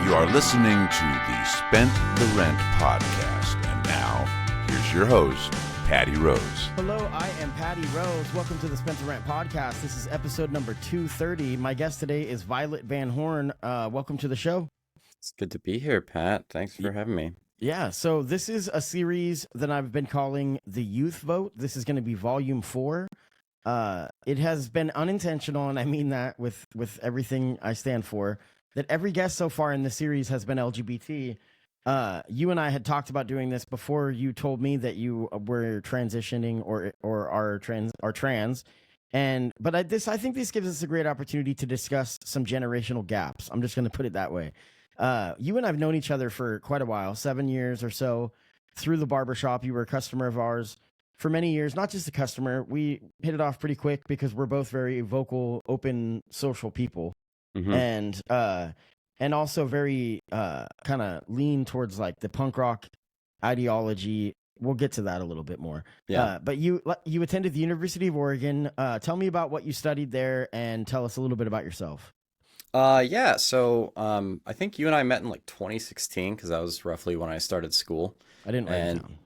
You are listening to the Spent the Rent podcast. And now, here's your host, Patty Rose. Hello, I am Patty Rose. Welcome to the Spent the Rent podcast. This is episode number 230. My guest today is Violet Van Horn. Welcome to the show. It's good to be here, Pat. Thanks for having me. Yeah, so this is a series that I've been calling the Youth Vote. This is going to be Vol.4. It has been unintentional, and I mean that with everything I stand for, that every guest so far in the series has been LGBT. You and I had talked about doing this before you told me that you were transitioning or are trans. But I think this gives us a great opportunity to discuss some generational gaps. I'm just going to put it that way. You and I've known each other for quite a while, 7 years or so, through the barbershop. You were a customer of ours for many years, not just a customer. We hit it off pretty quick because we're both very vocal, open, social people. Mm-hmm. And also very kind of lean towards like the punk rock ideology. We'll get to that a little bit more. Yeah. But you attended the University of Oregon. Tell me about what you studied there and tell us a little bit about yourself. So I think you and I met in like 2016 because that was roughly when I started school. I didn't write it down.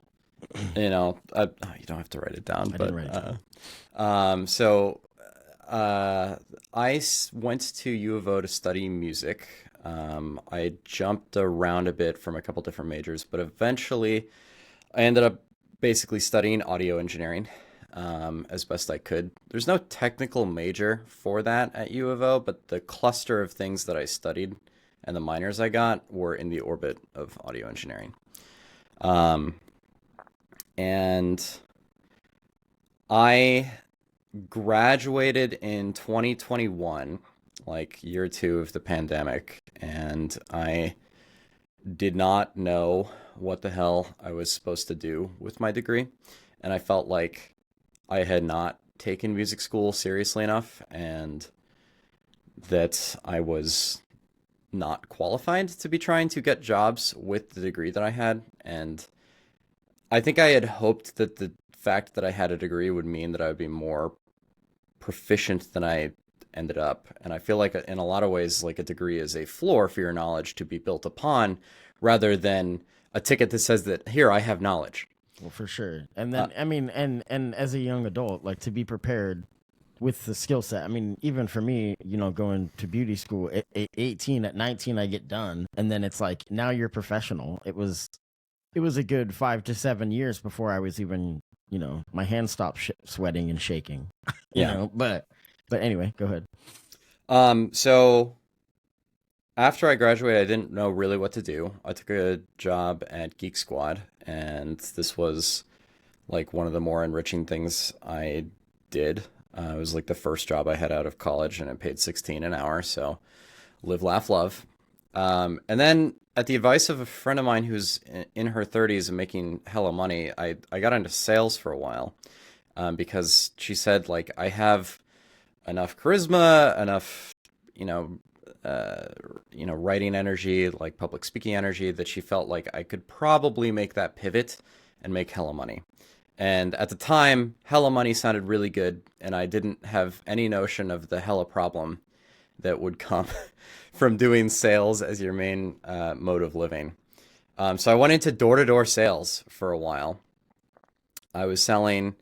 You know, you don't have to write it down. I didn't write it down. I went to U of O to study music. I jumped around a bit from a couple different majors, but eventually I ended up basically studying audio engineering as best I could. There's no technical major for that at U of O, but the cluster of things that I studied and the minors I got were in the orbit of audio engineering. And I graduated in 2021, like year two of the pandemic, and I did not know what the hell I was supposed to do with my degree. And I felt like I had not taken music school seriously enough and that I was not qualified to be trying to get jobs with the degree that I had. And I think I had hoped that the fact that I had a degree would mean that I would be more proficient than I ended up. And I feel like in a lot of ways, like a degree is a floor for your knowledge to be built upon rather than a ticket that says that here I have knowledge. Well, for sure. And then, and as a young adult, like to be prepared with the skill set. I mean, even for me, you know, going to beauty school at 18, at 19, I get done. And then it's like, now you're professional. It was a good 5 to 7 years before I was even, you know, my hands stopped sweating and shaking, you know, but anyway, go ahead. So after I graduated, I didn't know really what to do. I took a job at Geek Squad, and this was like one of the more enriching things I did. It was like the first job I had out of college, and it paid $16 an hour. So live, laugh, love. And then at the advice of a friend of mine who's in her 30s and making hella money, I got into sales for a while because she said, like, I have enough charisma, enough, writing energy, like public speaking energy, that she felt like I could probably make that pivot and make hella money. And at the time, hella money sounded really good, and I didn't have any notion of the hella problem that would come from doing sales as your main mode of living. So I went into door-to-door sales for a while. I was selling,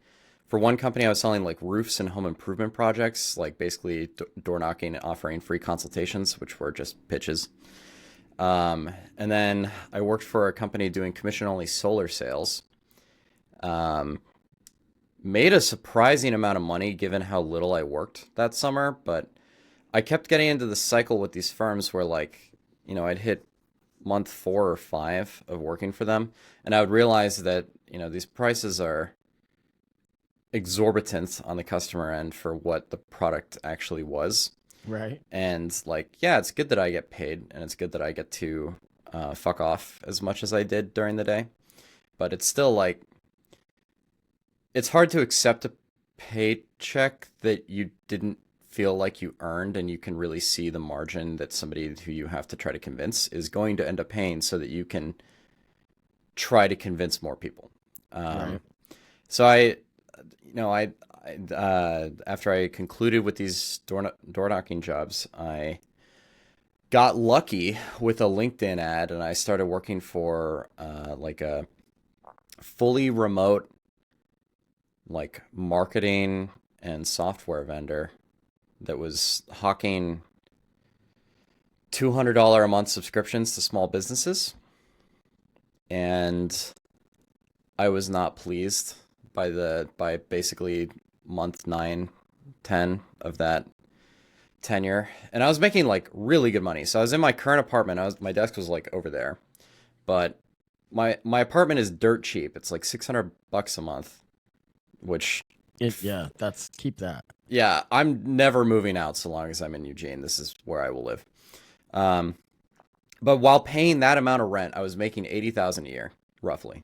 for one company, I was selling like roofs and home improvement projects, like basically door knocking and offering free consultations, which were just pitches. And then I worked for a company doing commission-only solar sales. Made a surprising amount of money given how little I worked that summer, but I kept getting into the cycle with these firms where, like, you know, I'd hit month 4 or 5 of working for them, and I would realize that, you know, these prices are exorbitant on the customer end for what the product actually was. Right. And, like, yeah, it's good that I get paid, and it's good that I get to fuck off as much as I did during the day, but it's still, like, it's hard to accept a paycheck that you didn't feel like you earned, and you can really see the margin that somebody who you have to try to convince is going to end up paying so that you can try to convince more people. Right. So I after I concluded with these door knocking jobs, I got lucky with a LinkedIn ad, and I started working for like a fully remote like marketing and software vendor that was hawking $200 a month subscriptions to small businesses. And I was not pleased by basically month 9, 10 of that tenure. And I was making like really good money. So I was in my current apartment. My desk was like over there. But my apartment is dirt cheap. It's like $600 a month, which keep that. Yeah, I'm never moving out so long as I'm in Eugene. This is where I will live. But while paying that amount of rent, I was making $80,000 a year, roughly,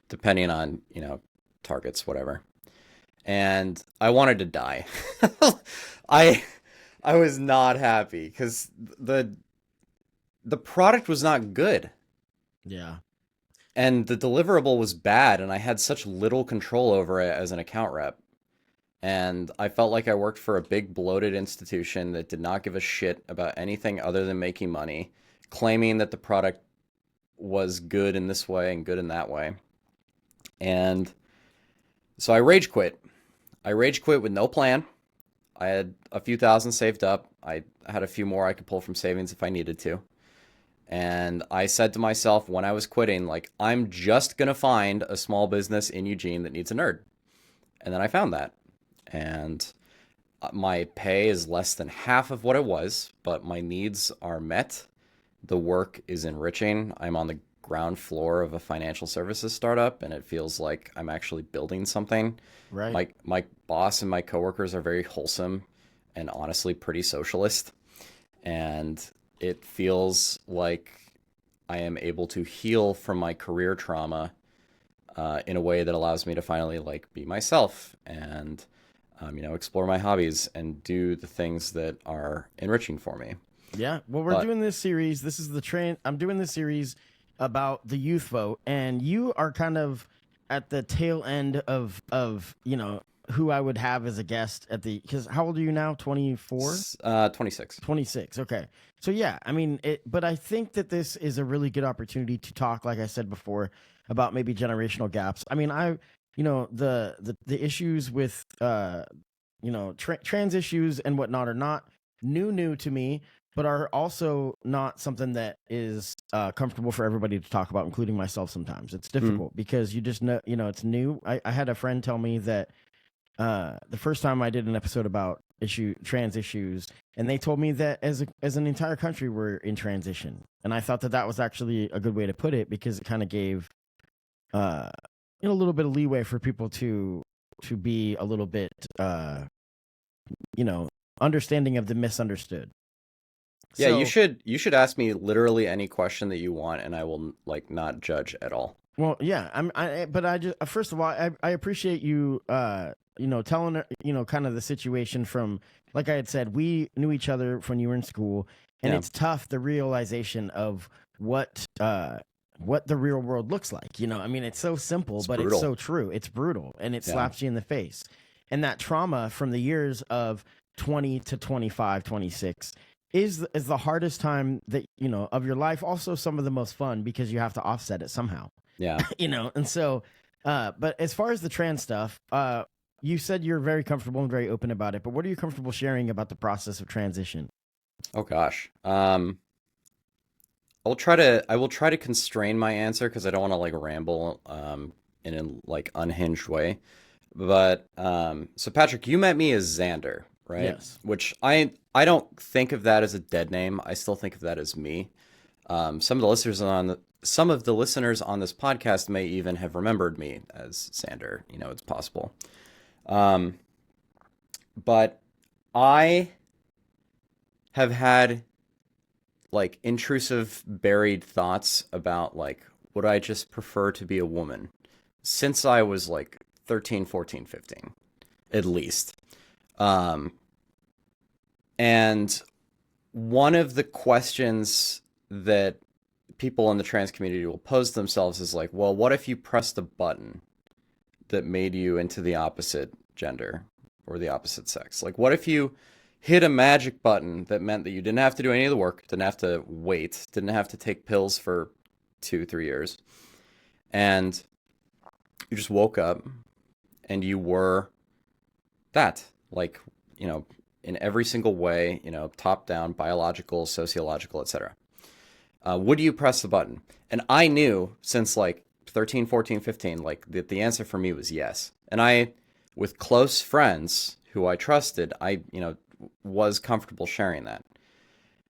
depending on, targets, whatever. And I wanted to die. I was not happy because the product was not good. Yeah. And the deliverable was bad, and I had such little control over it as an account rep. And I felt like I worked for a big bloated institution that did not give a shit about anything other than making money, claiming that the product was good in this way and good in that way. And so I rage quit. I rage quit with no plan. I had a few thousand saved up. I had a few more I could pull from savings if I needed to. And I said to myself when I was quitting, like, I'm just going to find a small business in Eugene that needs a nerd. And then I found that. And my pay is less than half of what it was, but my needs are met. The work is enriching. I'm on the ground floor of a financial services startup, and it feels like I'm actually building something. Right. My boss and my coworkers are very wholesome and honestly pretty socialist. And it feels like I am able to heal from my career trauma in a way that allows me to finally like be myself and explore my hobbies and do the things that are enriching for me. Yeah. Well, we're doing this series. This is I'm doing this series about the youth vote, and you are kind of at the tail end of who I would have as a guest because how old are you now? 24? 26. 26. Okay. So yeah, I mean, but I think that this is a really good opportunity to talk, like I said before, about maybe generational gaps. I mean, the issues with trans issues and whatnot are not new to me, but are also not something that is comfortable for everybody to talk about, including myself. Sometimes it's difficult because you just know, it's new. I had a friend tell me that the first time I did an episode about trans issues, and they told me that as an entire country we're in transition, and I thought that was actually a good way to put it because it kind of gave a little bit of leeway for people to be a little bit understanding of the misunderstood. Yeah, so, you should ask me literally any question that you want, and I will like not judge at all. Well, yeah, but I just first of all, I appreciate you telling kind of the situation from, like I had said, we knew each other when you were in school, and it's tough, the realization of what the real world looks like. I mean, it's so simple, but brutal. It's so true. It's brutal, and it slaps you in the face. And that trauma from the years of 20 to 25, 26 is the hardest time that, of your life. Also some of the most fun because you have to offset it somehow. Yeah. And so, but as far as the trans stuff, you said you're very comfortable and very open about it, but what are you comfortable sharing about the process of transition? Oh gosh. I will try to constrain my answer because I don't want to like ramble in a like unhinged way. But so Patrick, you met me as Xander, right? Yes. Which I don't think of that as a dead name. I still think of that as me. Some of the listeners on this podcast may even have remembered me as Xander. It's possible. But I have had like intrusive buried thoughts about like, would I just prefer to be a woman since I was like 13, 14, 15, at least. And one of the questions that people in the trans community will pose themselves is like, well, what if you pressed a button that made you into the opposite gender or the opposite sex? Like, what if you hit a magic button that meant that you didn't have to do any of the work, didn't have to wait, didn't have to take pills for 2-3 years, and you just woke up and you were that, like, in every single way, top down, biological, sociological, etc. Would you press the button? And I knew since like 13, 14, 15, like that the answer for me was yes. And I, with close friends who I trusted, I, was comfortable sharing that.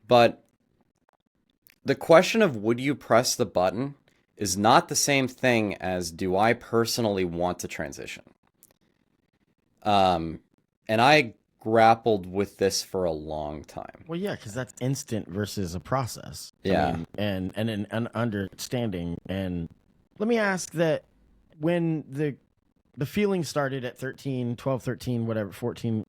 But the question of would you press the button is not the same thing as do I personally want to transition? And I grappled with this for a long time. Well, yeah, because that's instant versus a process. Yeah. I mean, and an understanding. And let me ask that when the feeling started at 13, 12, 13, whatever, 14,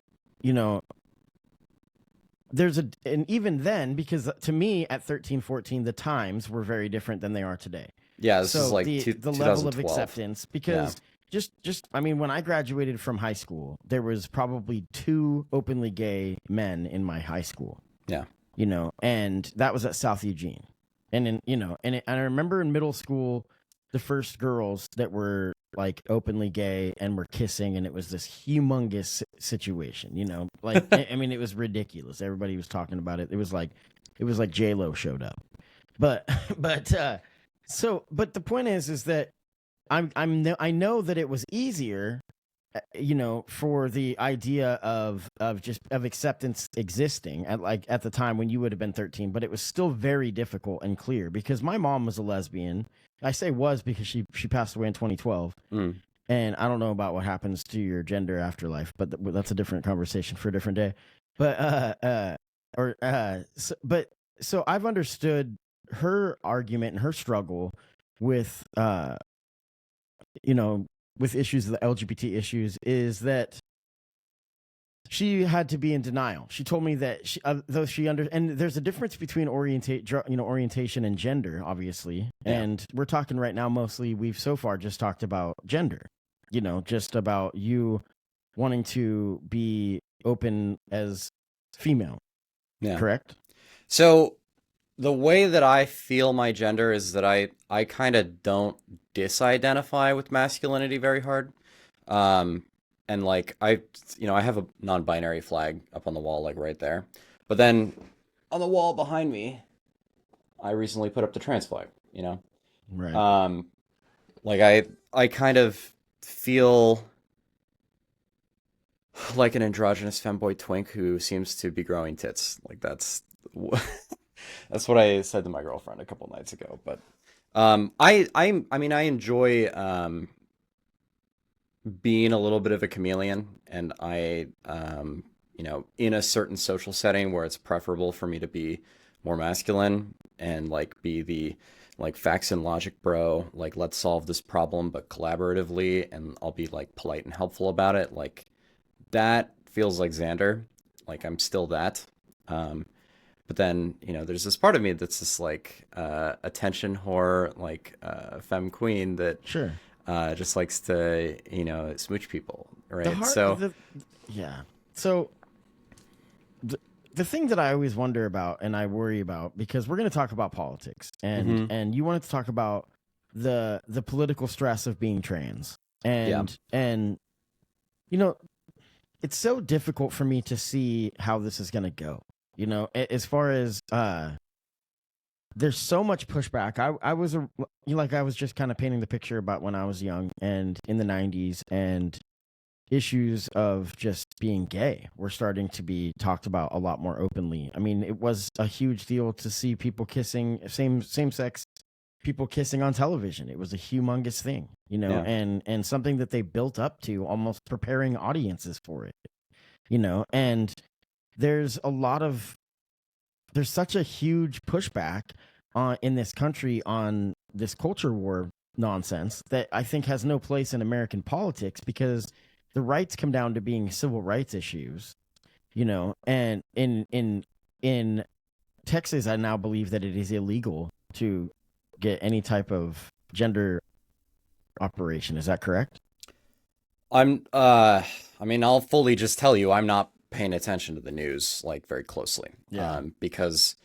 and even then, because to me at 13, 14, the times were very different than they are today. Yeah, this so is like the level of 2012. acceptance, because just I mean, when I graduated from high school, there was probably 2 openly gay men in my high school. Yeah. And that was at South Eugene. And and I remember in middle school, the first girls that were like openly gay and were kissing, and it was this humongous situation, like I mean, it was ridiculous. Everybody was talking about it. It was like J-Lo showed up. But the point is that I know that it was easier, for the idea of acceptance existing at the time when you would have been 13, but it was still very difficult and clear because my mom was a lesbian. I say was because she passed away in 2012. And I don't know about what happens to your gender afterlife, but that's a different conversation for a different day. So I've understood her argument and her struggle with with issues of the LGBT issues is that she had to be in denial. She told me that and there's a difference between orientation and gender, obviously. Yeah. And we're talking right now mostly, we've so far just talked about gender, just about you wanting to be open as female. Yeah. Correct? So the way that I feel my gender is that I kind of don't disidentify with masculinity very hard. And like I have a non-binary flag up on the wall, like right there. But then on the wall behind me, I recently put up the trans flag, Right. Like I kind of feel like an androgynous femboy twink who seems to be growing tits. Like that's what I said to my girlfriend a couple nights ago. But I mean I enjoy being a little bit of a chameleon, and I in a certain social setting where it's preferable for me to be more masculine and like be the like facts and logic bro, like let's solve this problem but collaboratively, and I'll be like polite and helpful about it. Like that feels like Xander. Like I'm still that. But then, there's this part of me that's just like attention whore, like femme queen that sure just likes to, smooch people, right? So the thing that I always wonder about and I worry about, because we're going to talk about politics, and you wanted to talk about the political stress of being trans, and it's so difficult for me to see how this is going to go. As far as there's so much pushback. I was just kind of painting the picture about when I was young and in the 90s, and issues of just being gay were starting to be talked about a lot more openly. I mean, it was a huge deal to see people kissing, same sex people kissing on television. It was a humongous thing, and something that they built up to, almost preparing audiences for it, and there's such a huge pushback in this country on this culture war nonsense that I think has no place in American politics, because the rights come down to being civil rights issues, and in Texas, I now believe that it is illegal to get any type of gender operation. Is that correct? I mean, I'll fully just tell you, I'm not paying attention to the news like very closely. Yeah. Because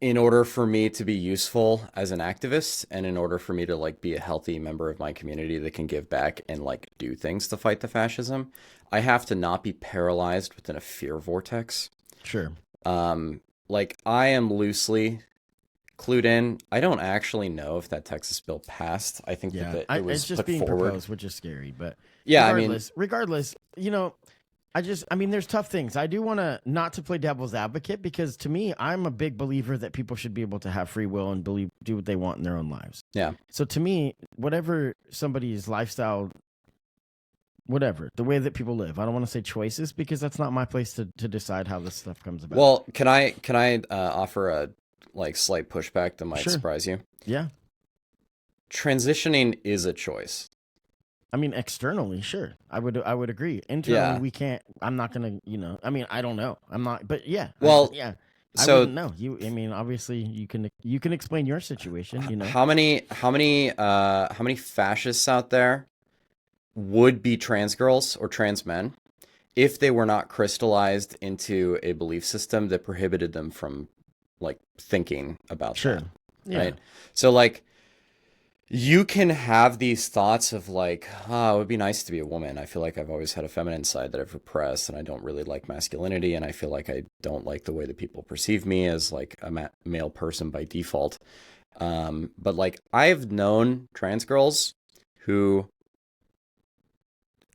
in order for me to be useful as an activist, and in order for me to like be a healthy member of my community that can give back and like do things to fight the fascism, I have to not be paralyzed within a fear vortex. Sure. Like I am loosely clued in. I don't actually know if that Texas bill passed. I think that it was it's just put being forward. proposed, which is scary. But Yeah, regardless, you know, there's tough things. I do want to not to play devil's advocate, because to me, I'm a big believer that people should be able to have free will and do what they want in their own lives. Yeah. So to me, whatever somebody's lifestyle, whatever, the way that people live, I don't want to say choices, because that's not my place to decide how this stuff comes about. Well, can I offer a like slight pushback that might Sure. surprise you? Yeah. Transitioning is a choice. I mean, externally, sure. I would agree. Internally, we can't. I'm not gonna. I mean, I don't know. I'm not. But yeah. Well, I so wouldn't know. I mean, obviously, you can explain your situation. You know. how many fascists out there would be trans girls or trans men if they were not crystallized into a belief system that prohibited them from like thinking about Sure. that, Yeah. right? So like you can have these thoughts of like, oh, it would be nice to be a woman. I feel like I've always had a feminine side that I've repressed, and I don't really like masculinity, and I feel like I don't like the way that people perceive me as like a male person by default. But like I've known trans girls who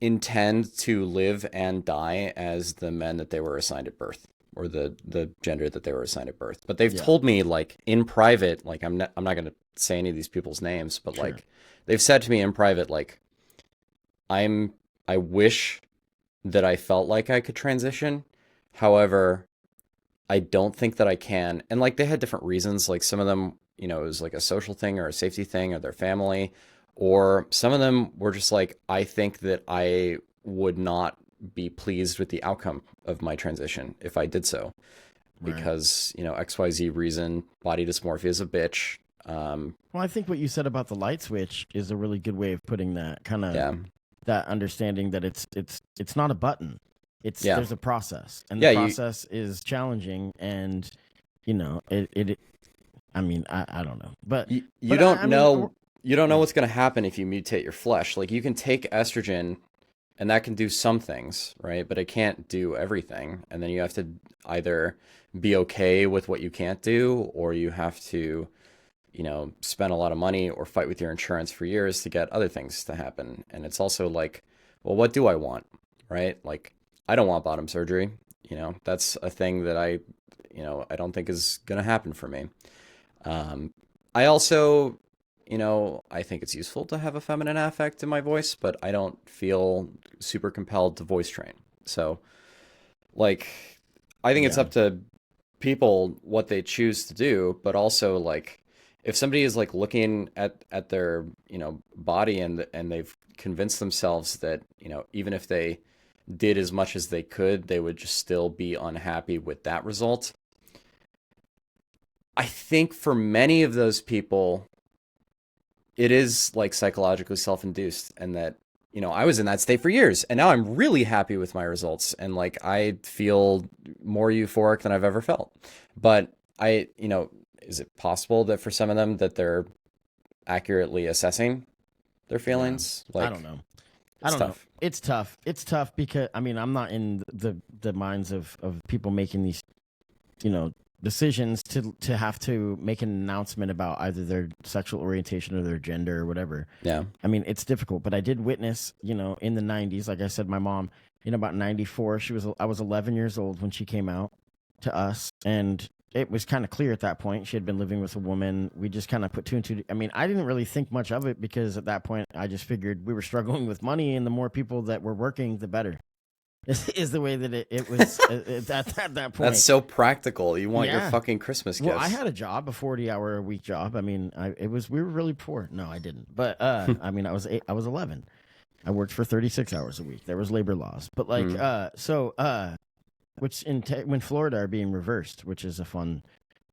intend to live and die as the men that they were assigned at birth, or the gender that they were assigned at birth. But they've told me like in private, like I'm not going to say any of these people's names, but Sure. like they've said to me in private, like I wish that I felt like I could transition. However, I don't think that I can. And like they had different reasons. Like some of them, it was like a social thing or a safety thing or their family, or some of them were just like, I think that I would not be pleased with the outcome of my transition if I did so. Right. Because, XYZ reason, body dysmorphia is a bitch. Well, I think what you said about the light switch is a really good way of putting that kind of that understanding that it's not a button. There's a process, and the process is challenging, and it I mean, I don't know, but you don't know what's going to happen if you mutate your flesh. Like you can take estrogen and that can do some things, right? But it can't do everything. And then you have to either be okay with what you can't do, or you have to spend a lot of money or fight with your insurance for years to get other things to happen. And it's also like, well, what do I want, right? Like, I don't want bottom surgery. That's a thing that I don't think is going to happen for me. I also, I think it's useful to have a feminine affect in my voice, but I don't feel super compelled to voice train. So, like, I think it's up to people what they choose to do, but also like, if somebody is like looking at their body and they've convinced themselves that even if they did as much as they could, they would just still be unhappy with that result. I think for many of those people, it is like psychologically self-induced, and that I was in that state for years, and now I'm really happy with my results, and like I feel more euphoric than I've ever felt. But is it possible that for some of them that they're accurately assessing their feelings? Yeah. Like, I don't know. It's tough. It's tough because I'm not in the minds of people making these, decisions to have to make an announcement about either their sexual orientation or their gender or whatever. Yeah. I mean, it's difficult, but I did witness, in the 90s, like I said, my mom, about 94, I was 11 years old when she came out to us, and it was kind of clear at that point she had been living with a woman. We just kind of put two and two. I mean, I didn't really think much of it, because at that point I just figured we were struggling with money, and the more people that were working, the better. Is the way that it was at that point. That's so practical. You want your fucking Christmas gifts. Well, I had a job, a 40-hour-a-week job. I mean, we were really poor. No, I didn't. But I mean, I was 11. I worked for 36 hours a week. There was labor laws, but like which when Florida are being reversed, which is a fun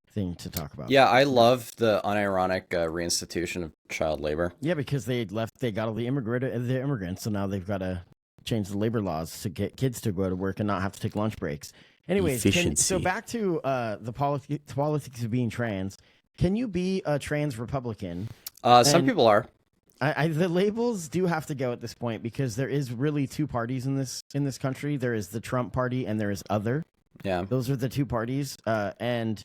thing to talk about. Yeah, I love the unironic reinstitution of child labor. Yeah, because they got all the immigrants, so now they've got to change the labor laws to get kids to go to work and not have to take lunch breaks. Anyways, so back to the politics of being trans. Can you be a trans Republican? Some people are. The labels do have to go at this point because there is really two parties in this country. There is the Trump party and there is other. Yeah. Those are the two parties. And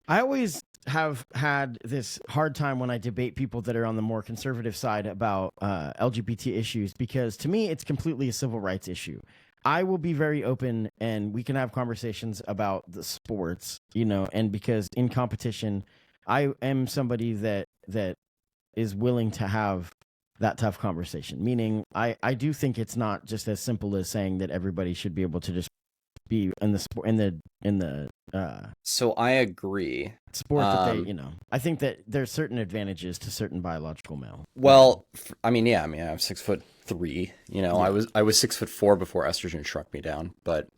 I always have had this hard time when I debate people that are on the more conservative side about LGBT issues, because to me, it's completely a civil rights issue. I will be very open and we can have conversations about the sports, and because in competition, I am somebody that is willing to have that tough conversation. Meaning I do think it's not just as simple as saying that everybody should be able to just be in the sport, so I agree. Sport that they, I think that there's certain advantages to certain biological male. Well, I'm 6'3". Yeah. I was 6'4" before estrogen shrunk me down. But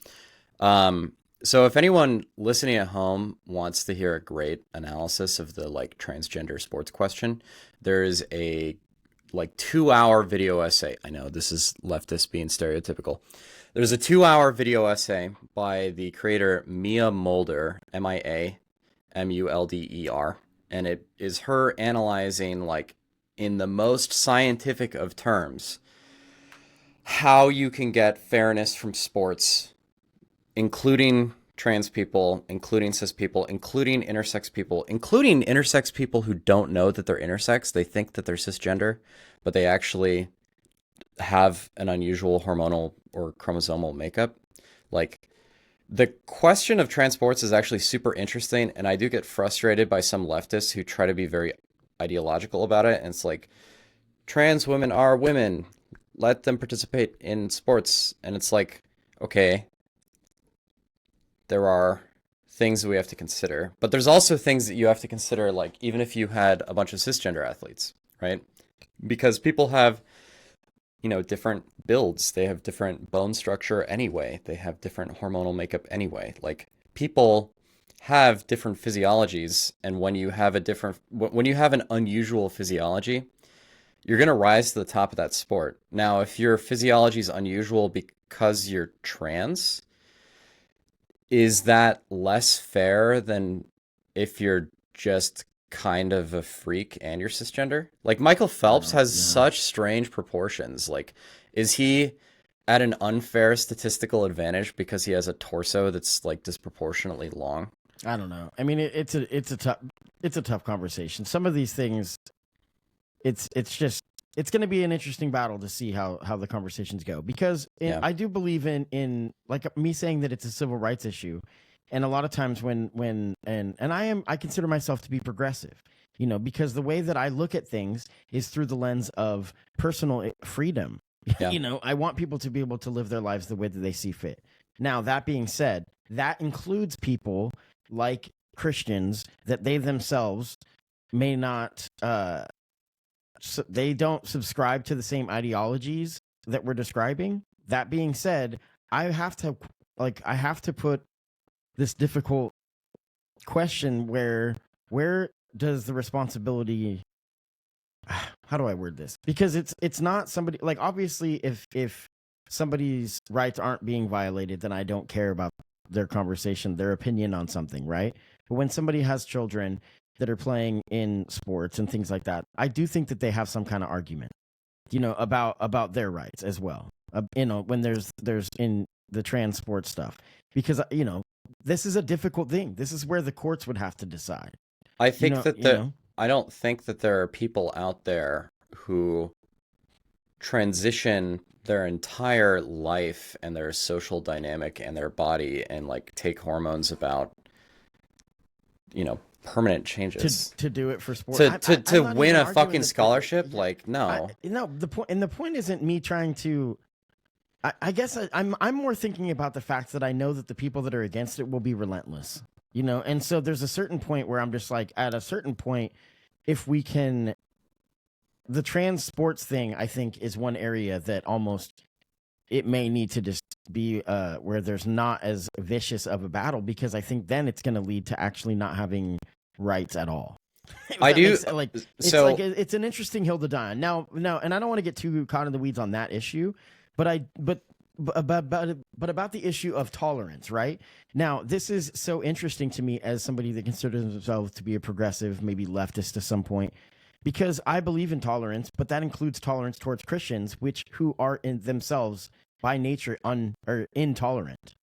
so if anyone listening at home wants to hear a great analysis of the transgender sports question, there's a 2-hour video essay. I know this is leftist being stereotypical. There's a 2-hour video essay by the creator Mia Mulder, MIAMULDER, and it is her analyzing, in the most scientific of terms, how you can get fairness from sports, including trans people, including cis people, including intersex people who don't know that they're intersex. They think that they're cisgender, but they actually have an unusual hormonal or chromosomal makeup. The question of trans sports is actually super interesting, and I do get frustrated by some leftists who try to be very ideological about it. And it's trans women are women, let them participate in sports. And it's okay, there are things that we have to consider, but there's also things that you have to consider, even if you had a bunch of cisgender athletes, right? Because people have different builds. They have different bone structure anyway. They have different hormonal makeup anyway. People have different physiologies, and when you have an unusual physiology, you're going to rise to the top of that sport. Now, if your physiology is unusual because you're trans, is that less fair than if you're just kind of a freak and you're cisgender? Michael Phelps has such strange proportions. Is he at an unfair statistical advantage because he has a torso that's disproportionately long? I don't know. I mean, it's a tough conversation. Some of these things, it's going to be an interesting battle to see how the conversations go, because I do believe in me saying that it's a civil rights issue. And a lot of times I consider myself to be progressive, because the way that I look at things is through the lens of personal freedom. Yeah. I want people to be able to live their lives the way that they see fit. Now, that being said, that includes people like Christians that they themselves may not, they don't subscribe to the same ideologies that we're describing. That being said, I have to put this difficult question where does the responsibility, how do I word this? Because it's not somebody, obviously if somebody's rights aren't being violated, then I don't care about their conversation, their opinion on something, right? But when somebody has children that are playing in sports and things like that, I do think that they have some kind of argument, about their rights as well. When there's in the trans sports stuff, because this is a difficult thing. This is where the courts would have to decide. I think I don't think that there are people out there who transition their entire life and their social dynamic and their body and take hormones about, permanent changes to do it for sport, to win a fucking scholarship. No. The point isn't me trying to. I guess I'm more thinking about the fact that I know that the people that are against it will be relentless, and so there's a certain point where I'm just at a certain point, if we can, the trans sports thing, I think, is one area that almost it may need to just be where there's not as vicious of a battle, because I think then it's going to lead to actually not having rights at all. I do it's an interesting hill to die on. Now, and I don't want to get too caught in the weeds on that issue. about the issue of tolerance, right? Now, this is so interesting to me as somebody that considers themselves to be a progressive, maybe leftist to some point, because I believe in tolerance, but that includes tolerance towards Christians, who are in themselves by nature intolerant.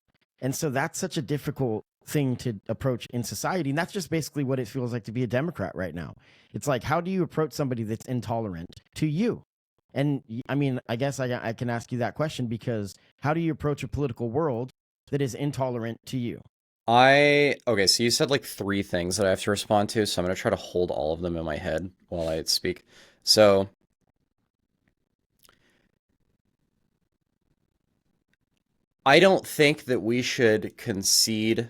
And so that's such a difficult thing to approach in society. And that's just basically what it feels like to be a Democrat right now. It's like, how do you approach somebody that's intolerant to you? And I mean, I guess I can ask you that question, because how do you approach a political world that is intolerant to you? Okay, so you said like 3 things that I have to respond to, so I'm going to try to hold all of them in my head while I speak. So, I don't think that we should concede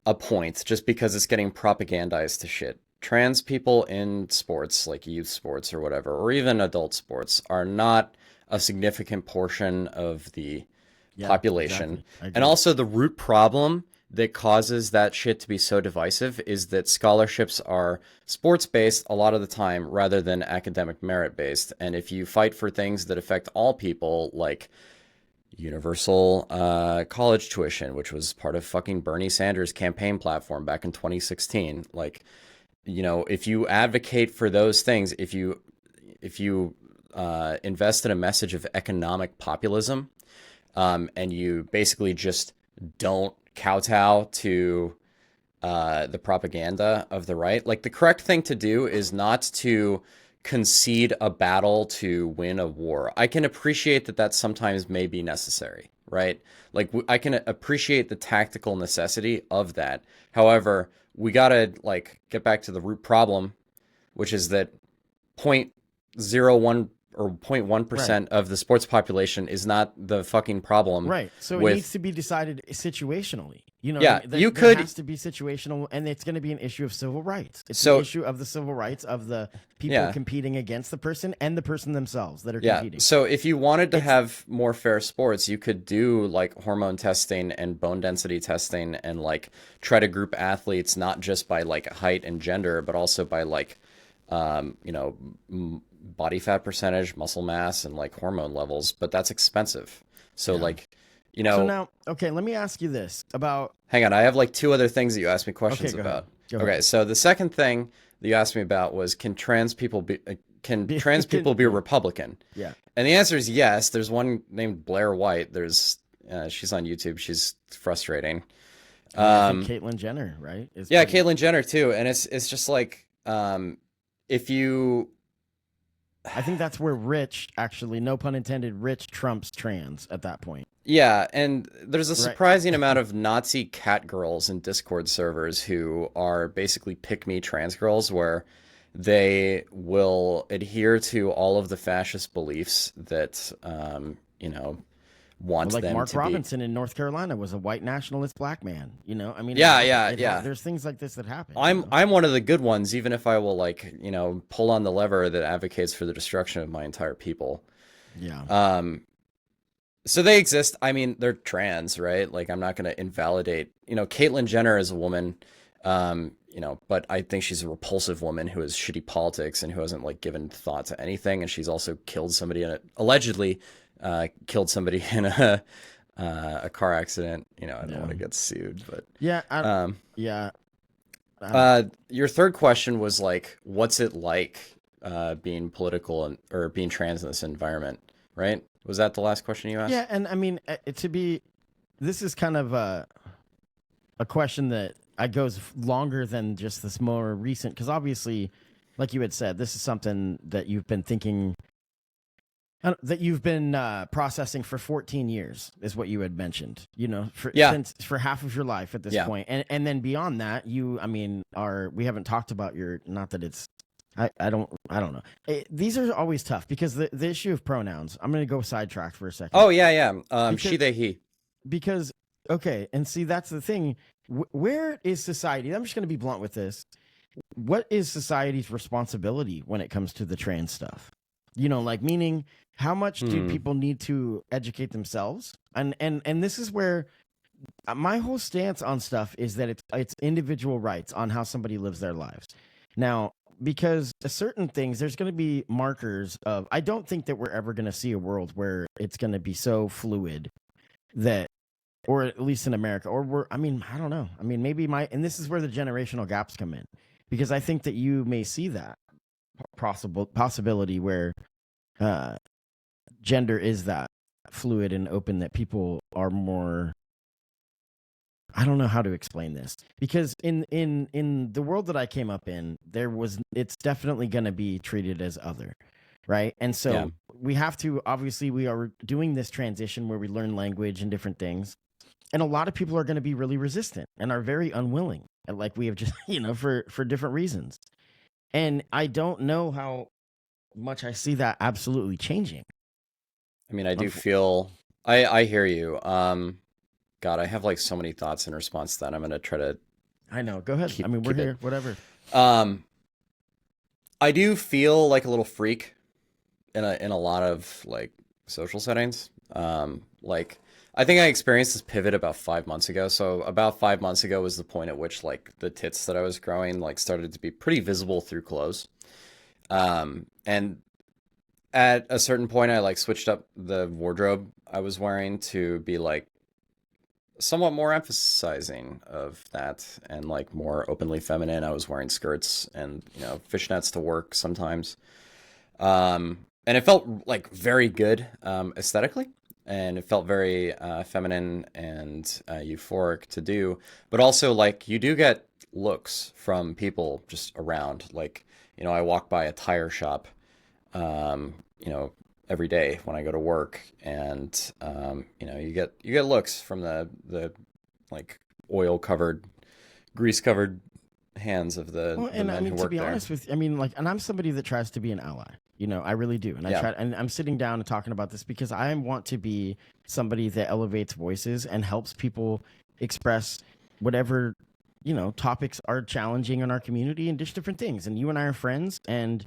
a point just because it's getting propagandized to shit. Trans people in sports, like youth sports or whatever, or even adult sports, are not a significant portion of the population. Exactly. And also the root problem that causes that shit to be so divisive is that scholarships are sports-based a lot of the time rather than academic merit-based. And if you fight for things that affect all people, like universal college tuition, which was part of fucking Bernie Sanders' campaign platform back in 2016, like, you know, if you advocate for those things, if you invest in a message of economic populism, and you basically just don't kowtow to the propaganda of the right, like the correct thing to do is not to concede a battle to win a war. I can appreciate that sometimes may be necessary, right? Like I can appreciate the tactical necessity of that. However, we gotta like get back to the root problem, which is that 0.01 or 0.1% of the sports population is not the fucking problem. Right. So it needs to be decided situationally. You know, yeah, there has to be situational, and it's going to be an issue of civil rights. It's an issue of the civil rights of the people competing against the person and the person themselves that are competing. So if you wanted to have more fair sports, you could do like hormone testing and bone density testing and like try to group athletes not just by like height and gender, but also by like, you know, body fat percentage, muscle mass, and like hormone levels. But that's expensive. So like, you know. So now, okay, let me ask you this about. Hang on, I have like 2 other things that you asked me questions about. Go ahead. So the second thing that you asked me about was, can trans people be be Republican? Yeah. And the answer is yes. There's one named Blair White. There's she's on YouTube. She's frustrating. I think Caitlyn Jenner, right? Caitlyn Jenner too. And it's just like if you. I think that's where rich, actually, no pun intended, rich trumps trans at that point. Yeah, and there's a surprising amount of Nazi cat girls in Discord servers who are basically pick-me trans girls, where they will adhere to all of the fascist beliefs that, you know, want like them Mark to Robinson in North Carolina was a white nationalist black man. You know, I mean, yeah. There's things like this that happen. I'm one of the good ones, even if I will like, you know, pull on the lever that advocates for the destruction of my entire people. Yeah. So they exist. I mean, they're trans, right? Like, I'm not going to invalidate, you know, Caitlyn Jenner is a woman, you know, but I think she's a repulsive woman who has shitty politics and who hasn't like given thought to anything. And she's also killed somebody allegedly killed somebody in a car accident. You know, I don't want to get sued, but your third question was like, what's it like being political or being trans in this environment, right? Was that the last question you asked? Yeah, and I mean, this is kind of a question that goes longer than just this more recent, because obviously, like you had said, this is something that you've been thinking, that you've been processing for 14 years, is what you had mentioned. You know, for half of your life at this point, and then beyond that, we haven't talked about not that it's. I don't know. These are always tough because the issue of pronouns. I'm going to go sidetracked for a second. Oh, yeah. She, they, he. Because, okay, and see, that's the thing. Where is society? I'm just going to be blunt with this. What is society's responsibility when it comes to the trans stuff? You know, like, meaning, how much do people need to educate themselves? And this is where my whole stance on stuff is that it's individual rights on how somebody lives their lives. Now, because certain things, there's going to be markers of, I don't think that we're ever going to see a world where it's going to be so fluid that, or at least in America, or I don't know. I mean, maybe and this is where the generational gaps come in, because I think that you may see that possibility where gender is that fluid and open, that people are more, I don't know how to explain this, because in the world that I came up in, it's definitely going to be treated as other, right? And so we have to, obviously we are doing this transition where we learn language and different things, and a lot of people are going to be really resistant and are very unwilling, and like we have just, for different reasons. And I don't know how much I see that absolutely changing. I mean, I do feel, I hear you. God, I have like so many thoughts in response to that. I'm going to try to. I know. Go ahead. We're here. Whatever. I do feel like a little freak in a lot of like social settings. Like I think I experienced this pivot about 5 months ago. So about 5 months ago was the point at which like the tits that I was growing like started to be pretty visible through clothes. And at a certain point, I like switched up the wardrobe I was wearing to be like somewhat more emphasizing of that and like more openly feminine. I was wearing skirts and, fishnets to work sometimes. And it felt like very good aesthetically, and it felt very feminine and euphoric to do. But also like you do get looks from people just around. Like, I walk by a tire shop, every day when I go to work, and you get looks from the like oil covered, grease covered hands of the men who work there. To be honest with you, and I'm somebody that tries to be an ally. I really do, and I try. And I'm sitting down and talking about this because I want to be somebody that elevates voices and helps people express whatever topics are challenging in our community and just different things. And you and I are friends, and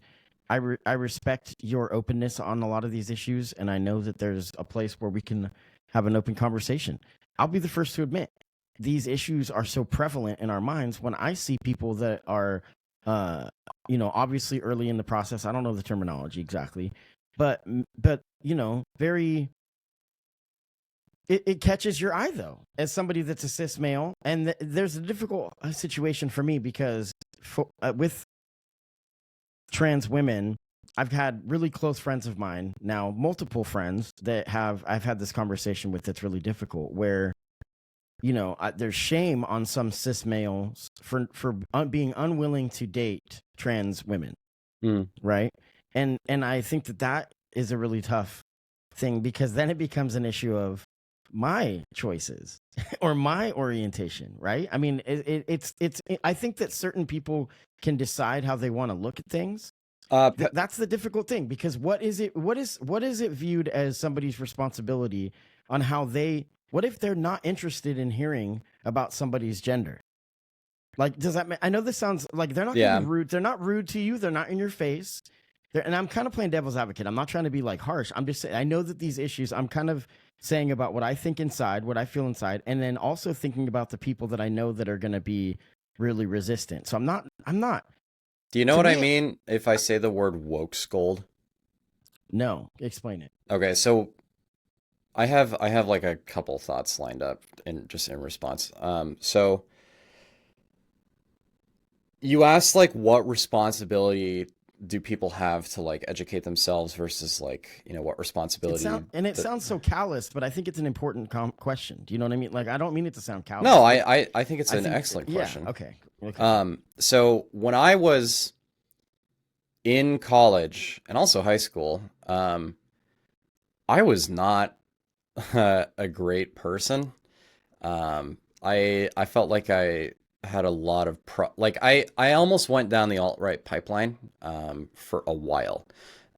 I respect your openness on a lot of these issues, and I know that there's a place where we can have an open conversation. I'll be the first to admit these issues are so prevalent in our minds when I see people that are, obviously early in the process. I don't know the terminology exactly, but very. It catches your eye though, as somebody that's a cis male, and there's a difficult situation for me because with trans women, I've had really close friends of mine now, multiple friends that I've had this conversation with. That's really difficult, where there's shame on some cis males for being unwilling to date trans women, right? And I think that is a really tough thing, because then it becomes an issue of my choices or my orientation, right? I mean, it's I think that certain people can decide how they want to look at things. That's the difficult thing, because what is it viewed as somebody's responsibility on how what if they're not interested in hearing about somebody's gender? Like, does that I know this sounds like they're not gonna be rude. They're not rude to you. They're not in your face. And I'm kind of playing devil's advocate. I'm not trying to be like harsh. I'm just saying, I know that these issues, I'm kind of saying about what I think inside, what I feel inside, and then also thinking about the people that I know that are going to be really resistant. So I'm not. Do you know what I mean if I say the word woke scold? No, explain it. Okay, so I have like a couple thoughts lined up in response. So you asked like what responsibility do people have to like educate themselves versus like, what responbility? It sounds so callous, but I think it's an important question. Do you know what I mean? Like, I don't mean it to sound callous. No, I think it's an excellent question. Yeah, okay. So when I was in college and also high school, I was not a great person. I felt like I had a lot of I almost went down the alt-right pipeline for a while.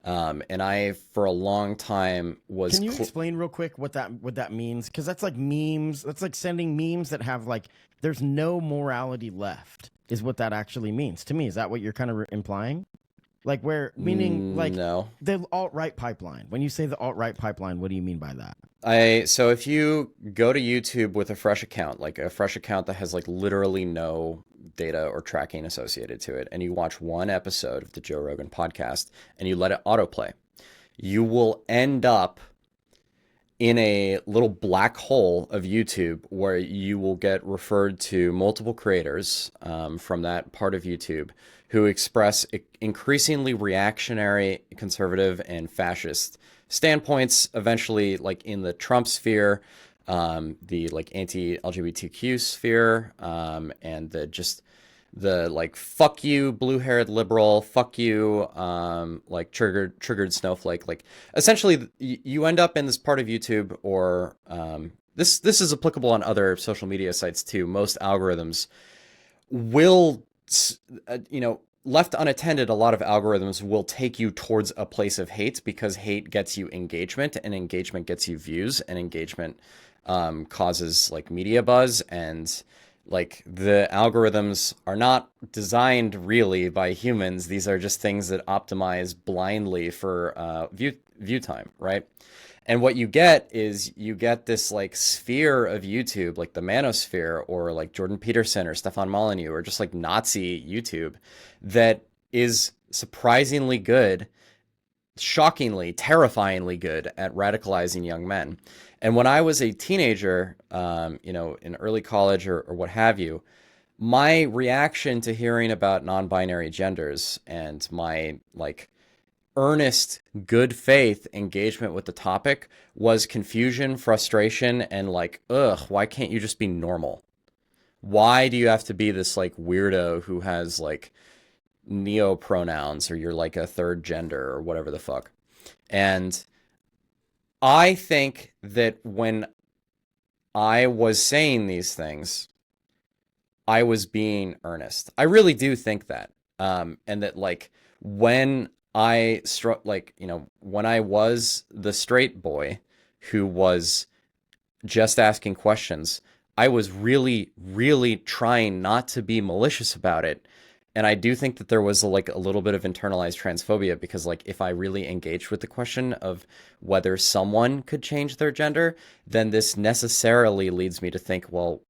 And I for a long time was Can you explain real quick what that means? Because that's like memes. That's like sending memes that have like there's no morality left, is what that actually means to me. Is that what you're kind of implying? Like meaning like no. The alt-right pipeline. When you say the alt-right pipeline, what do you mean by that? So if you go to YouTube with a fresh account, like a fresh account that has like literally no data or tracking associated to it, and you watch one episode of the Joe Rogan podcast and you let it autoplay, you will end up in a little black hole of YouTube where you will get referred to multiple creators from that part of YouTube who express increasingly reactionary, conservative, and fascist standpoints, eventually like in the Trump sphere, the like anti-LGBTQ sphere, and the like fuck you blue-haired liberal, fuck you like triggered snowflake. Like essentially you end up in this part of YouTube, or this is applicable on other social media sites too. Most algorithms will left unattended, a lot of algorithms will take you towards a place of hate, because hate gets you engagement, and engagement gets you views, and engagement causes like media buzz. And like the algorithms are not designed really by humans. These are just things that optimize blindly for view time, right? And what you get is you get this like sphere of YouTube, like the manosphere, or like Jordan Peterson or Stefan Molyneux, or just like Nazi YouTube, that is surprisingly good, shockingly, terrifyingly good at radicalizing young men. And when I was a teenager, in early college or what have you, my reaction to hearing about non-binary genders and my like earnest, good faith engagement with the topic was confusion, frustration, and like, ugh, why can't you just be normal? Why do you have to be this like weirdo who has like neo pronouns, or you're like a third gender or whatever the fuck? And I think that when I was saying these things, I was being earnest. I really do think that. And that like when I when I was the straight boy who was just asking questions, I was really, really trying not to be malicious about it. And I do think that there was like a little bit of internalized transphobia, because like if I really engaged with the question of whether someone could change their gender, then this necessarily leads me to think, well,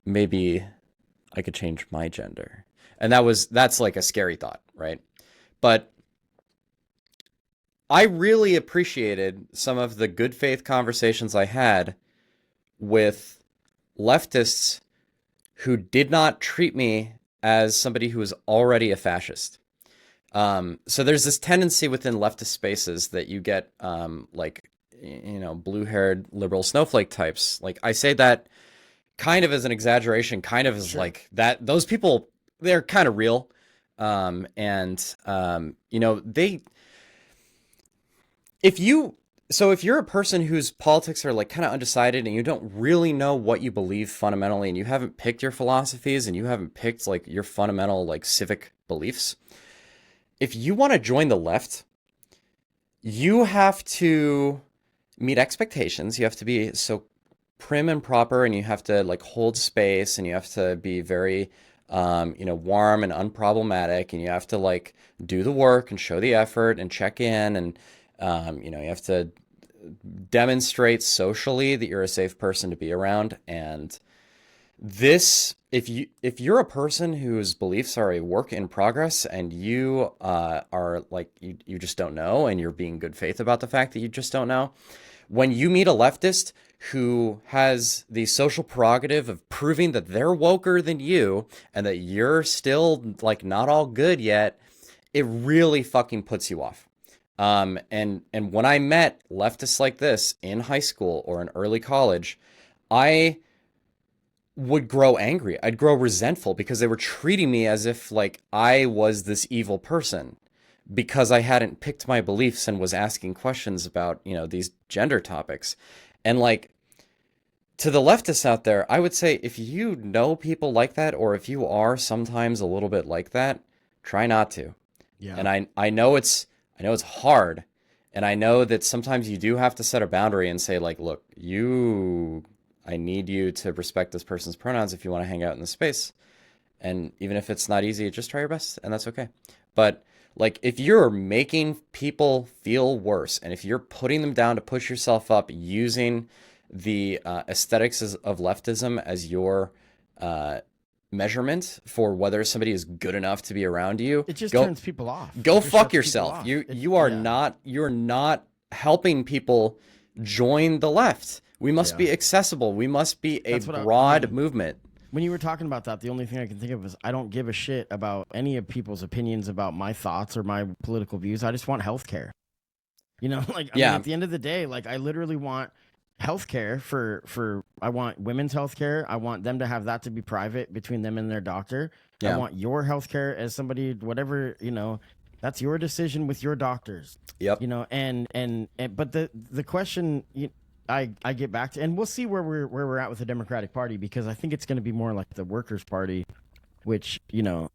maybe I could change my gender. And that's like a scary thought, right? But I really appreciated some of the good faith conversations I had with leftists who did not treat me as somebody who was already a fascist. So there's this tendency within leftist spaces that you get blue-haired liberal snowflake types. Like I say that kind of as an exaggeration, kind of as Sure. like that. Those people, they're kind of real. If you're a person whose politics are like kind of undecided, and you don't really know what you believe fundamentally, and you haven't picked your philosophies, and you haven't picked like your fundamental like civic beliefs, if you want to join the left, you have to meet expectations. You have to be so prim and proper, and you have to like hold space, and you have to be very warm and unproblematic, and you have to like do the work and show the effort and check in, and you have to demonstrate socially that you're a safe person to be around. And this, if you're a person whose beliefs are a work in progress, and you are like you just don't know, and you're being good faith about the fact that you just don't know, when you meet a leftist who has the social prerogative of proving that they're woker than you and that you're still like not all good yet, it really fucking puts you off. And when I met leftists like this in high school or in early college, I would grow angry. I'd grow resentful, because they were treating me as if like I was this evil person, because I hadn't picked my beliefs and was asking questions about, these gender topics. And like, to the leftists out there, I would say, if you know people like that, or if you are sometimes a little bit like that, try not to. Yeah. And I know it's hard, and I know that sometimes you do have to set a boundary and say like, look, I need you to respect this person's pronouns if you want to hang out in the space. And even if it's not easy, just try your best, and that's okay. But like, if you're making people feel worse, and if you're putting them down to push yourself up using the aesthetics of leftism as your measurement for whether somebody is good enough to be around you. It just turns people off. Go It just fuck shuts people yourself. off. You're not helping people join the left. We must be accessible. We must be a broad movement. When you were talking about that, the only thing I can think of is I don't give a shit about any of people's opinions about my thoughts or my political views. I just want healthcare. You know, like, I mean, at the end of the day, like, I literally want healthcare for I want women's healthcare. I want them to have that to be private between them and their doctor. I want your healthcare as somebody, whatever, you know, that's your decision with your doctors. Yep. You know, and but the question I get back to, and we'll see where we're at with the Democratic Party, because I think it's going to be more like the Workers' Party, which, you know,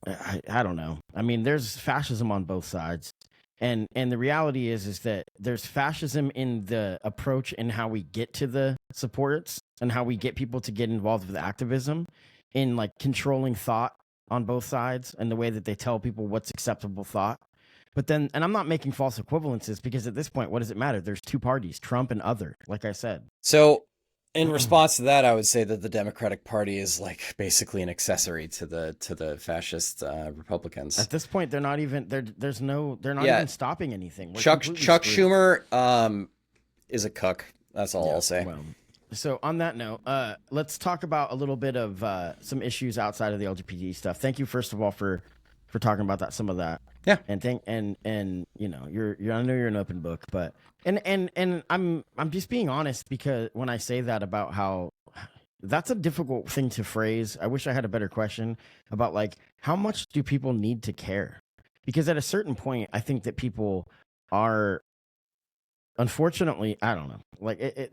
I don't know. I mean, there's fascism on both sides. And the reality is that there's fascism in the approach and how we get to the supports and how we get people to get involved with activism, in like controlling thought on both sides and the way that they tell people what's acceptable thought. But then, and I'm not making false equivalences, because at this point, what does it matter? There's two parties, Trump and other, like I said. So in response to that, I would say that the Democratic Party is like basically an accessory to the fascist Republicans. At this point, they're not even they're not even stopping anything. Chuck Schumer is a cuck. That's all I'll say. Well, so on that note, let's talk about a little bit of some issues outside of the LGBT stuff. Thank you, first of all, for talking about some of that. Yeah. And you know, I know you're an open book, but and I'm just being honest, because when I say that about how that's a difficult thing to phrase. I wish I had a better question about, like, how much do people need to care? Because at a certain point, I think that people are, unfortunately, I don't know. Like,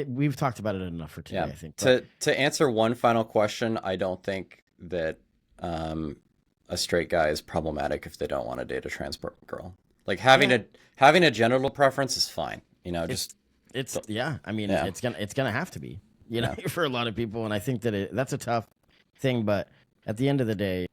we've talked about it enough for today, I think. But to answer one final question, I don't think that a straight guy is problematic if they don't want to date a trans girl. Like, having a genital preference is fine. You know, it's gonna have to be, you know, for a lot of people. And I think that that's a tough thing, but at the end of the day,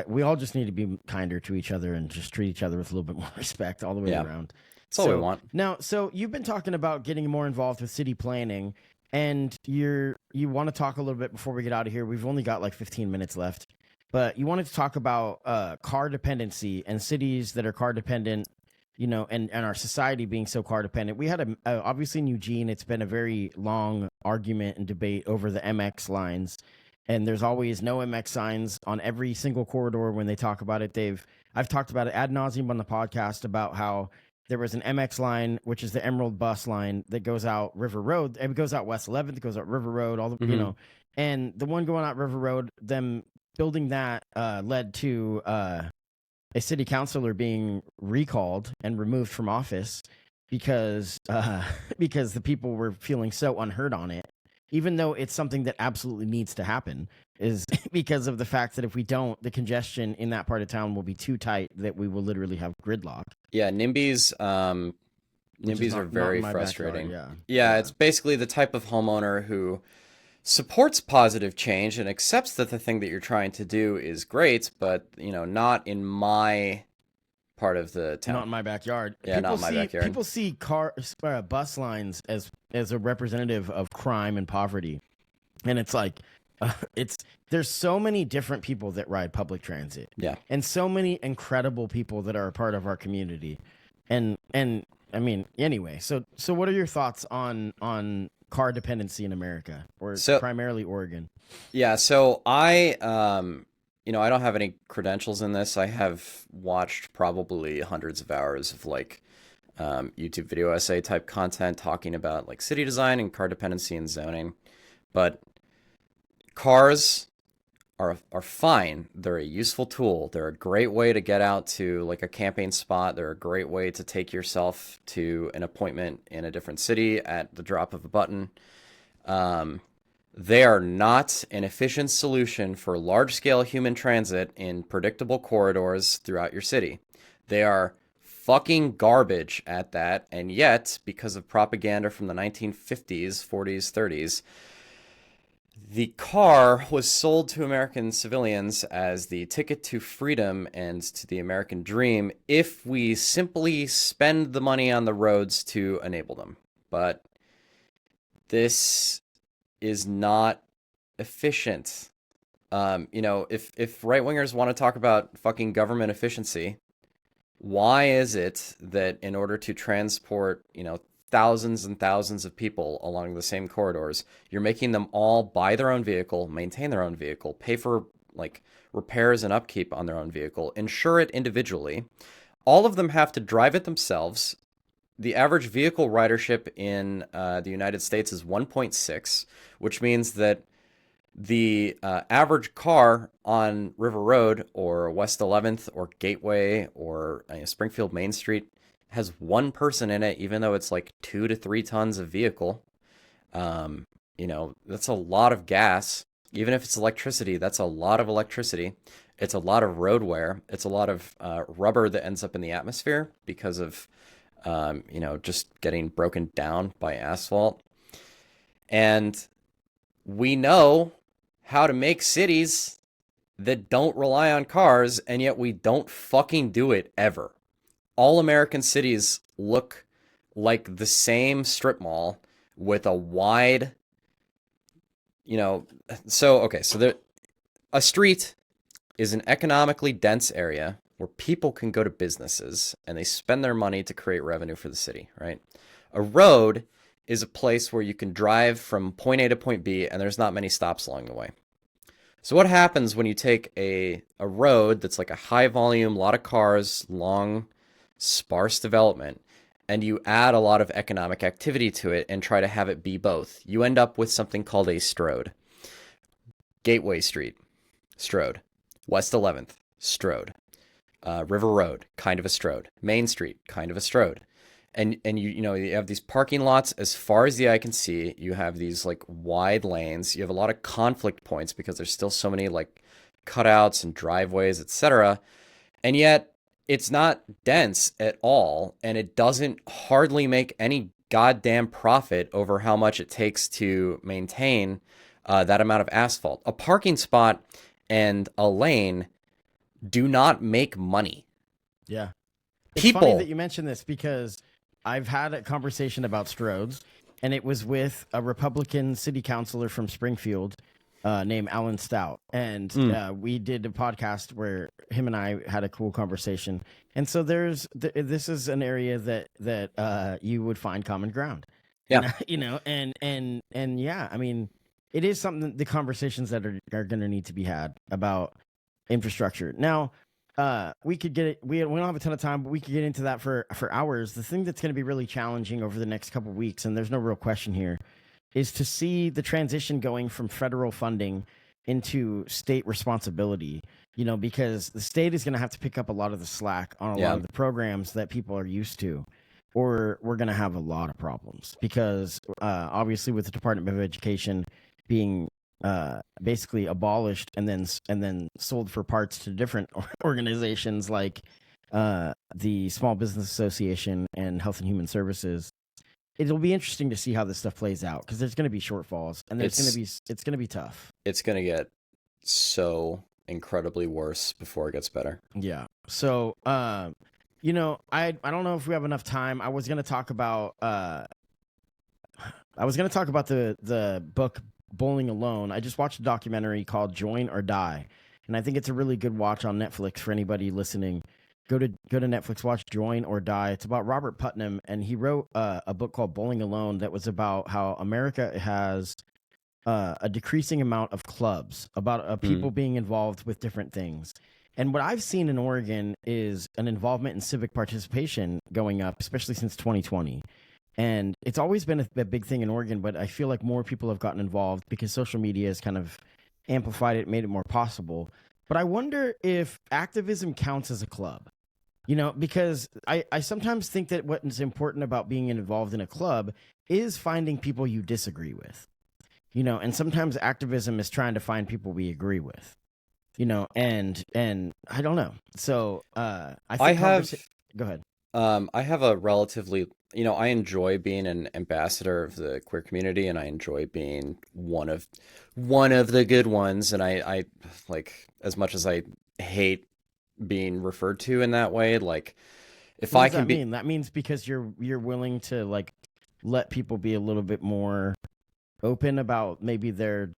we all just need to be kinder to each other and just treat each other with a little bit more respect all the way around. That's all we want. Now, so you've been talking about getting more involved with city planning, and you want to talk a little bit before we get out of here. We've only got like 15 minutes left, but you wanted to talk about car dependency and cities that are car dependent, you know, and our society being so car dependent. We had obviously in Eugene, it's been a very long argument and debate over the MX lines. And there's always no MX signs on every single corridor when they talk about it. I've talked about it ad nauseum on the podcast about how there was an MX line, which is the Emerald Bus line that goes out River Road. It goes out West 11th, it goes out River Road, all the you know. And the one going out River Road, them building that led to a city councilor being recalled and removed from office because the people were feeling so unheard on it, even though it's something that absolutely needs to happen, is because of the fact that if we don't, the congestion in that part of town will be too tight that we will literally have gridlock. Yeah, NIMBYs are very frustrating. Yeah, it's basically the type of homeowner who supports positive change and accepts that the thing that you're trying to do is great, but, you know, not in my part of the town. Not in my backyard. Yeah, not in my backyard. People see bus lines as a representative of crime and poverty. And it's like, there's so many different people that ride public transit. Yeah. And so many incredible people that are a part of our community. And I mean, anyway, so what are your thoughts on car dependency in America, or primarily Oregon? Yeah, so I don't have any credentials in this. I have watched probably hundreds of hours of like YouTube video essay type content talking about like city design and car dependency and zoning. But cars are fine. They're a useful tool. They're a great way to get out to like a camping spot. They're a great way to take yourself to an appointment in a different city at the drop of a button. They are not an efficient solution for large-scale human transit in predictable corridors throughout your city. They are fucking garbage at that, and yet, because of propaganda from the 1950s, 40s, 30s, the car was sold to American civilians as the ticket to freedom and to the American dream if we simply spend the money on the roads to enable them. But this is not efficient. If right wingers want to talk about fucking government efficiency, why is it that in order to transport, thousands and thousands of people along the same corridors, you're making them all buy their own vehicle, maintain their own vehicle, pay for like repairs and upkeep on their own vehicle, insure it individually. All of them have to drive it themselves. The average vehicle ridership in the United States is 1.6, which means that the average car on River Road or West 11th or Gateway or Springfield Main Street has one person in it, even though it's like 2 to 3 tons of vehicle. That's a lot of gas. Even if it's electricity, that's a lot of electricity. It's a lot of road wear. It's a lot of rubber that ends up in the atmosphere because of, just getting broken down by asphalt. And we know how to make cities that don't rely on cars, and yet we don't fucking do it ever. All American cities look like the same strip mall with a wide, so a street is an economically dense area where people can go to businesses and they spend their money to create revenue for the city, right? A road is a place where you can drive from point A to point B and there's not many stops along the way. So what happens when you take a road that's like a high volume, lot of cars, long, sparse development, and you add a lot of economic activity to it and try to have it be both? You end up with something called a STROD. Gateway Street, STROD. West 11th, STROD. River Road, kind of a STROD. Main Street, kind of a STROD. And you have these parking lots as far as the eye can see. You have these like wide lanes. You have a lot of conflict points because there's still so many like cutouts and driveways, etc. And yet it's not dense at all, and it doesn't hardly make any goddamn profit over how much it takes to maintain that amount of asphalt. A parking spot and a lane do not make money. Yeah. It's funny that you mentioned this because I've had a conversation about Strodes, and it was with a Republican city councilor from Springfield named Alan Stout. And we did a podcast where him and I had a cool conversation. And so this is an area that you would find common ground. Yeah. And yeah, I mean, it is something, the conversations that are going to need to be had about infrastructure. Now, we could get it. We don't have a ton of time, but we could get into that for hours. The thing that's going to be really challenging over the next couple of weeks, and there's no real question here, is to see the transition going from federal funding into state responsibility. Because the state is going to have to pick up a lot of the slack on a lot of the programs that people are used to, or we're going to have a lot of problems. Because obviously, with the Department of Education being basically abolished and then sold for parts to different organizations like the Small Business Association and Health and Human Services, it'll be interesting to see how this stuff plays out because there's going to be shortfalls and it's going to be tough. It's going to get so incredibly worse before it gets better. Yeah. So I don't know if we have enough time. I was going to talk about the book Bowling Alone. I just watched a documentary called Join or Die, and I think it's a really good watch on Netflix for anybody listening. Go to Netflix, watch Join or Die. It's about Robert Putnam, and he wrote a book called Bowling Alone that was about how America has a decreasing amount of clubs, about people being involved with different things. And what I've seen in Oregon is an involvement in civic participation going up, especially since 2020. And it's always been a big thing in Oregon, but I feel like more people have gotten involved because social media has kind of amplified it, made it more possible. But I wonder if activism counts as a club, because I sometimes think that what is important about being involved in a club is finding people you disagree with, and sometimes activism is trying to find people we agree with, and I don't know. So go ahead. I have a relatively, I enjoy being an ambassador of the queer community, and I enjoy being one of the good ones. And I like, as much as I hate being referred to in that way, like if what I does can that be, mean? That means because you're willing to like let people be a little bit more open about maybe their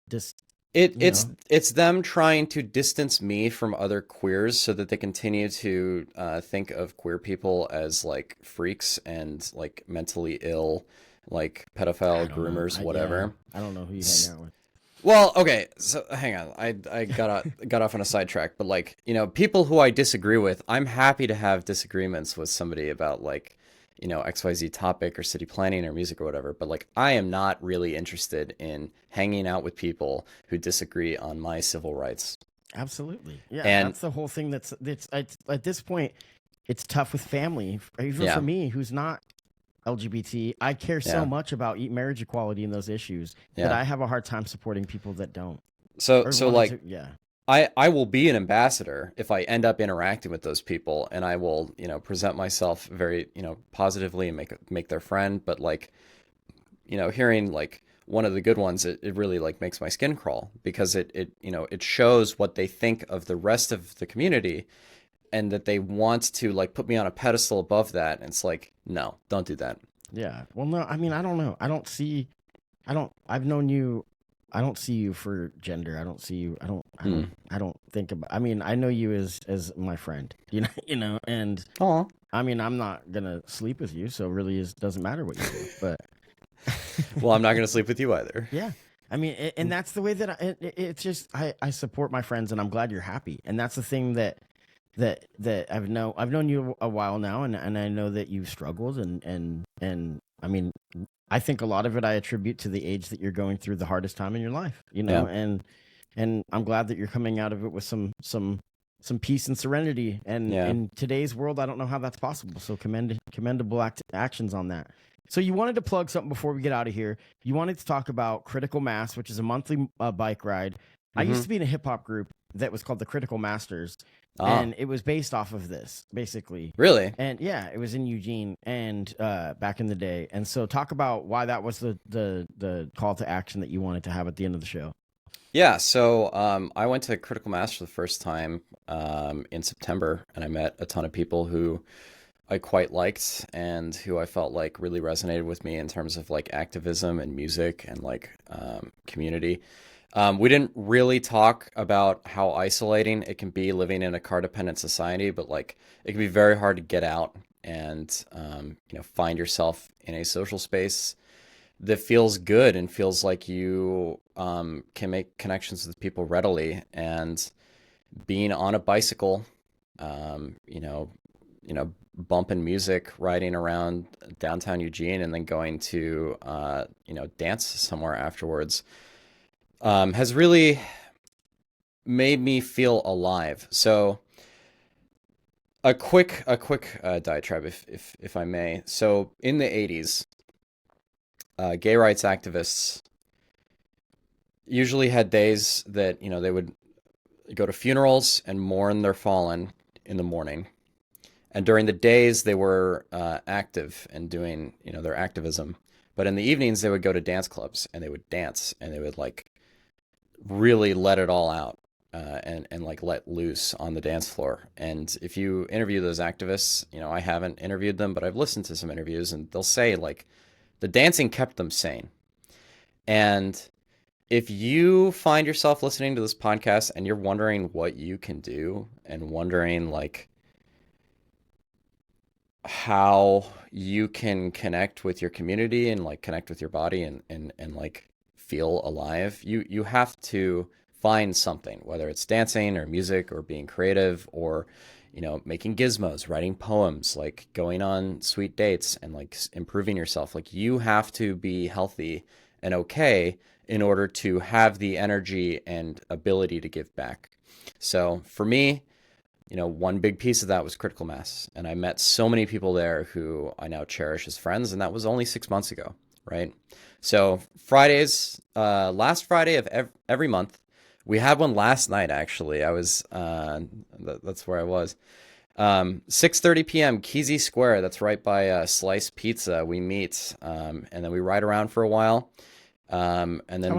It you know? it's them trying to distance me from other queers so that they continue to think of queer people as like freaks and like mentally ill, like I pedophile don't know. groomers, Yeah, whatever. I don't know who you hang S- out with. Well, okay, so hang on. I got off on a sidetrack, but like, people who I disagree with, I'm happy to have disagreements with somebody about like, XYZ topic or city planning or music or whatever, but like I am not really interested in hanging out with people who disagree on my civil rights. Absolutely. Yeah, And that's the whole thing. That's at this point, it's tough with family, even for yeah, me, who's not LGBT. I care so yeah, much about marriage equality and those issues that yeah. I have a hard time supporting people that don't So or so wanting like to. Yeah, I will be an ambassador if I end up interacting with those people, and I will, present myself very, positively and make their friend. But like, hearing like one of the good ones, it really like makes my skin crawl because it shows what they think of the rest of the community and that they want to like put me on a pedestal above that. And it's like, no, don't do that. yeah. Well, no, I mean, I don't know. I don't see. I don't. I've known you. I don't see you for gender. I don't see you. I don't. I Hmm. don't. I don't think about. I mean, I know you as my friend. You know. You know. And Aw. I mean, I'm not gonna sleep with you, so it really is doesn't matter what you do. But Well, I'm not going to sleep with you either. yeah. I mean, and that's the way that it's just I support my friends, and I'm glad you're happy, and that's the thing that I've known you a while now, and I know that you've struggled, and I mean, I think a lot of it I attribute to the age that you're going through the hardest time in your life, you know, Yeah. and I'm glad that you're coming out of it with some peace and serenity, and Yeah. in today's world, I don't know how that's possible. So commendable actions on that. So you wanted to plug something before we get out of here. You wanted to talk about Critical Mass, which is a monthly bike ride. I used Hmm. to be in a hip hop group that was called the Critical Masters, Ah, and it was based off of this, basically. really? And yeah, it was in Eugene and back in the day. And so talk about why that was the call to action that you wanted to have at the end of the show. Yeah, so I went to Critical Mass for the first time in September, and I met a ton of people who I quite liked and who I felt like really resonated with me in terms of like activism and music and like community. We didn't really talk about how isolating it can be living in a car-dependent society, but like it can be very hard to get out and find yourself in a social space that feels good and feels like you can make connections with people readily. And being on a bicycle, um, you know, bumping music, riding around downtown Eugene, and then going to dance somewhere afterwards, has really made me feel alive. So a quick diatribe, if I may. So in the '80s, gay rights activists usually had days that they would go to funerals and mourn their fallen in the morning, and during the days they were active and doing their activism. But in the evenings they would go to dance clubs and they would dance and they would like really let it all out, and like let loose on the dance floor. And if you interview those activists, I haven't interviewed them, but I've listened to some interviews, and they'll say like the dancing kept them sane. And if you find yourself listening to this podcast and you're wondering what you can do and wondering like how you can connect with your community and like connect with your body and like feel alive, you have to find something, whether it's dancing or music or being creative or making gizmos, writing poems, like going on sweet dates and like improving yourself. Like you have to be healthy and okay in order to have the energy and ability to give back. So for me, one big piece of that was Critical Mass. And I met so many people there who I now cherish as friends. And that was only 6 months ago, right? So Fridays, last Friday of every month, we had one last night, actually. I was, that's where I was. 6:30 p.m., Kesey Square. That's right by Slice Pizza. We meet, and then we ride around for a while. And then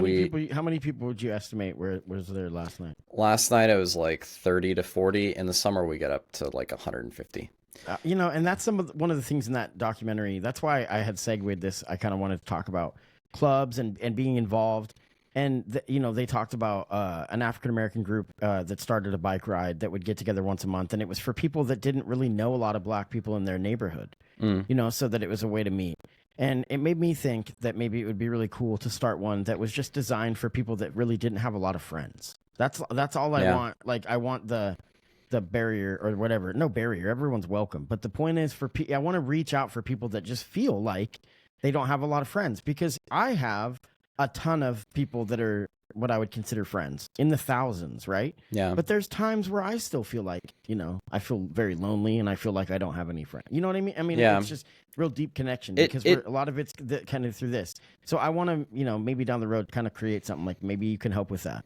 How many people would you estimate was there last night? last night it was like 30 to 40. In the summer, we get up to like 150. And that's one of the things in that documentary. That's why I had segued this. I kind of wanted to talk about clubs and being involved. they talked about an African American group that started a bike ride that would get together once a month, and it was for people that didn't really know a lot of black people in their neighborhood, so that it was a way to meet. And it made me think that maybe it would be really cool to start one that was just designed for people that really didn't have a lot of friends. That's all I want. Like, I want the barrier or whatever. No barrier. Everyone's welcome. But the point is, I want to reach out for people that just feel like they don't have a lot of friends, because I have a ton of people that are what I would consider friends in the thousands, right? Yeah. But there's times where I still feel like, I feel very lonely and I feel like I don't have any friends. You know what I mean? I mean, it's just real deep connection, because a lot of it's kind of through this. So I want to, maybe down the road kind of create something like, maybe you can help with that.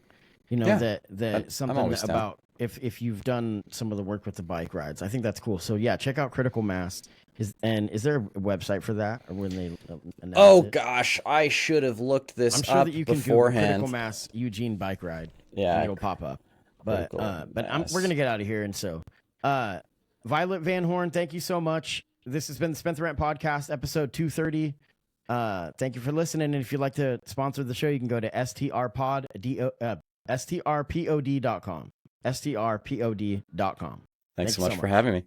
Something about if you've done some of the work with the bike rides. I think that's cool. So yeah, check out Critical Mass. Is there a website for that, or when they announce it? Gosh, I should have looked this I'm sure up that you can beforehand. Google Critical Mass Eugene bike ride. Yeah, and it'll pop up. But we're gonna get out of here, and so Violet Van Horn, thank you so much. This has been the Spent the Rent podcast, episode 230. Thank you for listening, and if you'd like to sponsor the show, you can go to STRPOD.com. STRPOD.com. Thanks so much for having me.